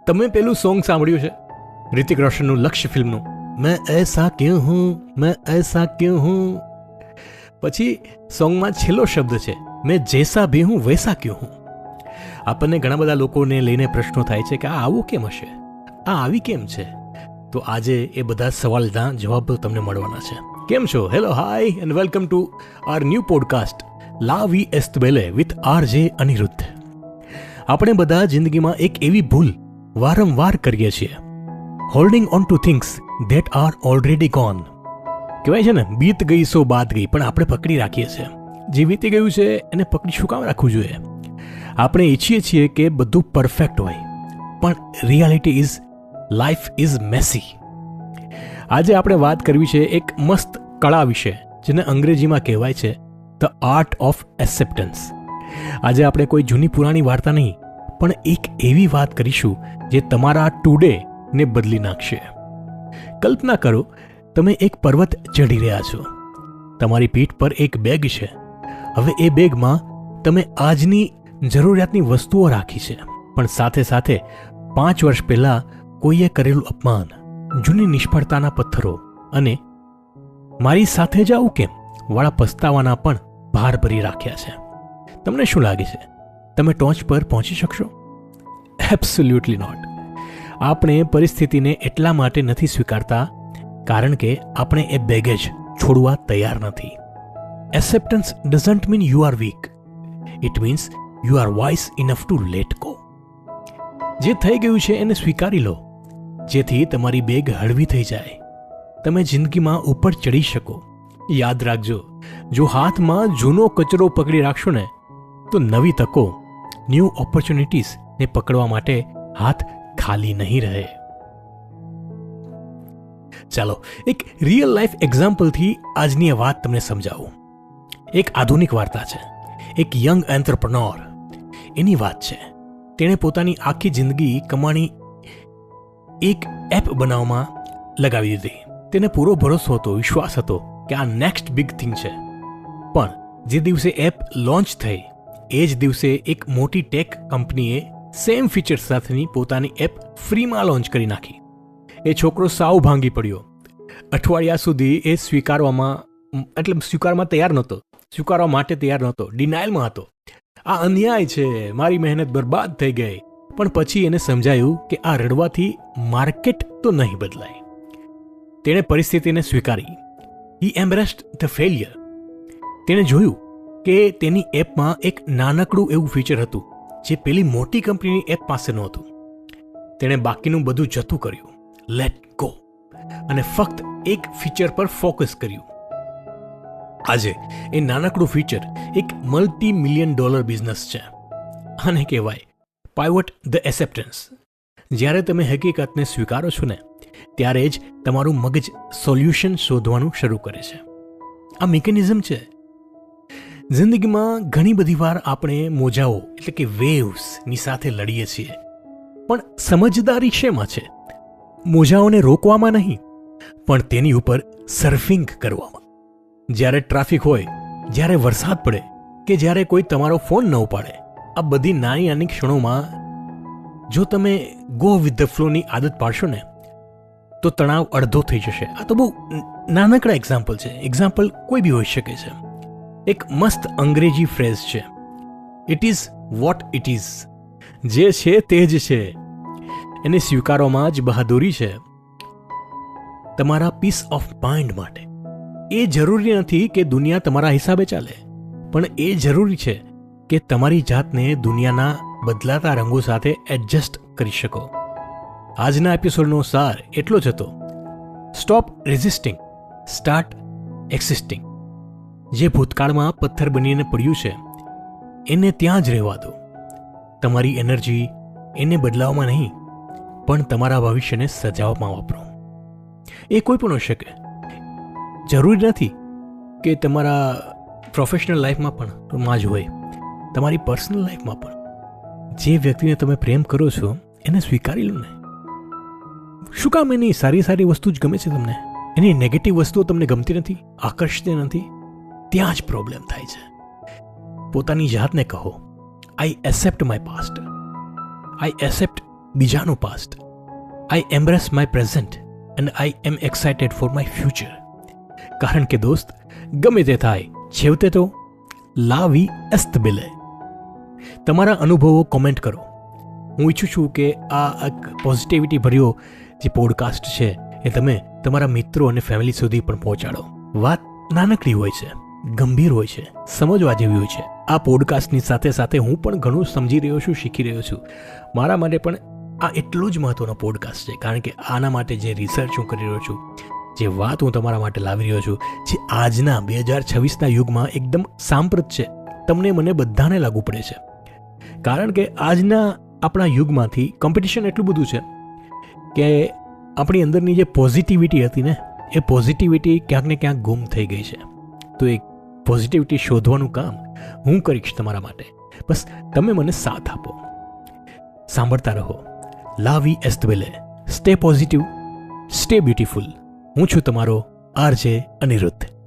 તમે પેલું સોંગ સાંભળ્યું છે રિતિક રોશનનું લક્ષ્ય ફિલ્મનું, મેં એસા ક્યું હું, મેં એસા ક્યું હું? પછી સોંગમાં છેલ્લો શબ્દ છે મેં જૈસા ભી હું વૈસા ક્યું હું. આપણને ઘણા બધા લોકોને લઈને પ્રશ્નો થાય છે કે આ આવું કેમ હશે, આ આવી કેમ છે? તો આજે એ બધા સવાલના જવાબ તમને મળવાના છે. કેમ છો? Hello, hi and welcome to our new podcast La Vie Est વિથ RJ અનિરુદ્ધ. આપણે બધા જિંદગીમાં એક એવી ભૂલ વારંવાર કરીએ છીએ, holding on to things that are already gone. કહેવાય છે ને, બીત ગઈ સો બાત ગઈ, પણ આપણે પકડી રાખીએ છીએ. જે વીતી ગયું છે એને પકડી શું કામ રાખવું જોઈએ? આપણે ઈચ્છીએ છીએ કે બધું પરફેક્ટ હોય, પણ reality is life is messy. આજે આપણે વાત કરવી છે એક મસ્ત કળા વિશે, જેને અંગ્રેજીમાં કહેવાય છે ધ આર્ટ ઓફ એક્સેપ્ટન્સ. આજે આપણે કોઈ જૂની પુરાણી વાર્તા નહીં, પણ એક એવી વાત કરીશું જે તમારા ટુડે ને બદલી નાખશે. કલ્પના કરો, તમે એક પર્વત ચઢી રહ્યા છો. તમારી પીઠ પર એક બેગ છે. હવે એ બેગમાં તમે આજની જરૂરિયાતની વસ્તુઓ રાખી છે, પણ સાથે સાથે 5 વર્ષ પહેલાં કોઈએ કરેલું અપમાન, જૂની નિષ્ફળતાના પથ્થરો અને મારી સાથે જ આવું કેમ વાળા પસ્તાવાના પણ ભાર ભરી રાખ્યા છે. તમને શું લાગે છે, તમે ટોચ પર પહોંચી શકશો? Absolutely not. આપણે પરિસ્થિતિને એટલા માટે નથી સ્વીકારતા કારણ કે આપણે એ બેગેજ છોડવા તૈયાર નથી. Acceptance doesn't mean you are weak, it means you are wise enough to let go. જે થઈ ગયું છે એને સ્વીકારી લો, જેથી તમારી બેગ હળવી થઈ જાય, તમે જિંદગીમાં ઉપર ચડી શકો. યાદ રાખજો, જો હાથમાં જૂનો કચરો પકડી રાખશો ને, તો નવી તકો, ન્યૂ ઓપોર્ચ્યુનિટીઝને પકડવા માટે હાથ ખાલી નહીં રહે. ચાલો એક રિયલ લાઈફ એક્ઝામ્પલથી આજની વાત તમને સમજાવું. એક આધુનિક વાર્તા છે. એક યંગ એન્ટરપ્રનોર, એની વાત છે. તેણે પોતાની આખી જિંદગી કમાણી એક એપ બનાવવામાં લગાવી દીધી. તેને પૂરો ભરોસો હતો, વિશ્વાસ હતો કે આ નેક્સ્ટ બિગ થિંગ છે. પણ જે દિવસે એપ લોન્ચ થઈ, એ જ દિવસે એક મોટી ટેક કંપનીએ સેમ ફીચર્સ સાથેની પોતાની એપ ફ્રીમાં લોન્ચ કરી નાખી. એ છોકરો સાવ ભાંગી પડ્યો. અઠવાડિયા સુધી એ સ્વીકારવા માટે તૈયાર નહોતો, ડિનાયલમાં હતો. આ અન્યાય છે, મારી મહેનત બરબાદ થઈ ગઈ. પણ પછી એને સમજાયું કે આ રડવાથી માર્કેટ તો નહીં બદલાય. તેણે પરિસ્થિતિને સ્વીકારી. હી એમ્બ્રેસ્ડ ધ ફેલિયર. તેણે જોયું કે તેની એપમાં એક નાનકડું એવું ફીચર હતું જે પેલી મોટી કંપનીની એપ પાસે નહોતું. તેણે બાકીનું બધું જતું કર્યું, લેટ ગો, અને ફક્ત એક ફીચર પર ફોકસ કર્યું. આજે એ નાનકડું ફીચર એક $multi-million બિઝનેસ છે. આને કહેવાય પાઇવોટ ધ એક્સેપ્ટન્સ. જ્યારે તમે હકીકતને સ્વીકારો છો ને, ત્યારે જ તમારું મગજ સોલ્યુશન શોધવાનું શરૂ કરે છે. આ મિકેનિઝમ છે. જિંદગીમાં ઘણી બધી વાર આપણે મોજાઓ એટલે કે વેવ્સની સાથે લડીએ છીએ, પણ સમજદારી શેમાં છે? મોજાઓને રોકવામાં નહીં, પણ તેની ઉપર સર્ફિંગ કરવામાં. જ્યારે ટ્રાફિક હોય, જ્યારે વરસાદ પડે, કે જ્યારે કોઈ તમારો ફોન ન ઉપાડે, આ બધી નાની નાની ક્ષણોમાં જો તમે ગો વિથ ધ ફ્લોની આદત પાડશો ને, તો તણાવ અડધો થઈ જશે. આ તો બહુ નાનકડા એક્ઝામ્પલ છે. એક્ઝામ્પલ કોઈ બી હોઈ શકે છે. એક મસ્ત અંગ્રેજી ફ્રેઝ છે, it is what it is. જે છે તે જ છે. એને સ્વીકારવામાં જ બહાદુરી છે. તમારા પીસ ઓફ માઇન્ડ માટે એ જરૂરી નથી કે દુનિયા તમારા હિસાબે ચાલે, પણ એ જરૂરી છે કે તમારી જાતને દુનિયાના બદલાતા રંગો સાથે એડજસ્ટ કરી શકો. આજના એપિસોડનો સાર એટલો જ હતો, સ્ટોપ રેઝિસ્ટિંગ, સ્ટાર્ટ એક્સિસ્ટિંગ. જે ભૂતકાળમાં પથ્થર બનીને પડ્યું છે એને ત્યાં જ રહેવા દો. તમારી એનર્જી એને બદલાવવામાં નહીં, પણ તમારા ભવિષ્યને સજાવવામાં વાપરો. એ કોઈ પણ હોઈ શકે. જરૂરી નથી કે તમારા પ્રોફેશનલ લાઈફમાં પણ માં જ હોય, તમારી પર્સનલ લાઈફમાં પણ. જે વ્યક્તિને તમે પ્રેમ કરો છો એને સ્વીકારી લો ને. શું કામ એની સારી સારી વસ્તુ જ ગમે છે તમને? એની નેગેટિવ વસ્તુઓ તમને ગમતી નથી, આકર્ષતી નથી? ત્યાં જ પ્રોબ્લેમ થાય છે. પોતાની જાતને કહો, I accept my past, I accept બીજાનો past. I embrace my present and I am excited for my future. કારણ કે દોસ્ત, ગમે તે થાય, છેવટે તો લાવી એસ્ત બિલે. તમારા અનુભવો કોમેન્ટ કરો. હું ઈચ્છું છું કે આ એક પોઝિટિવિટી ભર્યો જે પોડકાસ્ટ છે એ તમે તમારા મિત્રો અને ફેમિલી સુધી પણ પહોંચાડો. વાત નાનકડી હોય છે, ગંભીર હોય છે, સમજવા જેવી હોય છે. આ પોડકાસ્ટની સાથે સાથે હું પણ ઘણું સમજી રહ્યો છું, શીખી રહ્યો છું. મારા માટે પણ આ એટલો જ મહત્ત્વનો પોડકાસ્ટ છે, કારણ કે આના માટે જે રિસર્ચ હું કરી રહ્યો છું, જે વાત હું તમારા માટે લાવી રહ્યો છું, જે આજના 2026ના યુગમાં એકદમ સાંપ્રત છે, તમને મને બધાને લાગુ પડે છે. કારણ કે આજના આપણા યુગમાંથી કોમ્પિટિશન એટલું બધું છે કે આપણી અંદરની જે પોઝિટિવિટી હતી ને, એ પોઝિટિવિટી ક્યાંક ને ક્યાંક ગુમ થઈ ગઈ છે. તો એ પોઝિટિવિટી શોધવાનું કામ હું કરીશ તમારા માટે. બસ તમે મને સાથ આપો. સાંભળતા રહો. લાવી એસ્તવેલે. Stay positive, stay beautiful. હું છું તમારો આરજે અનિરુદ્ધ.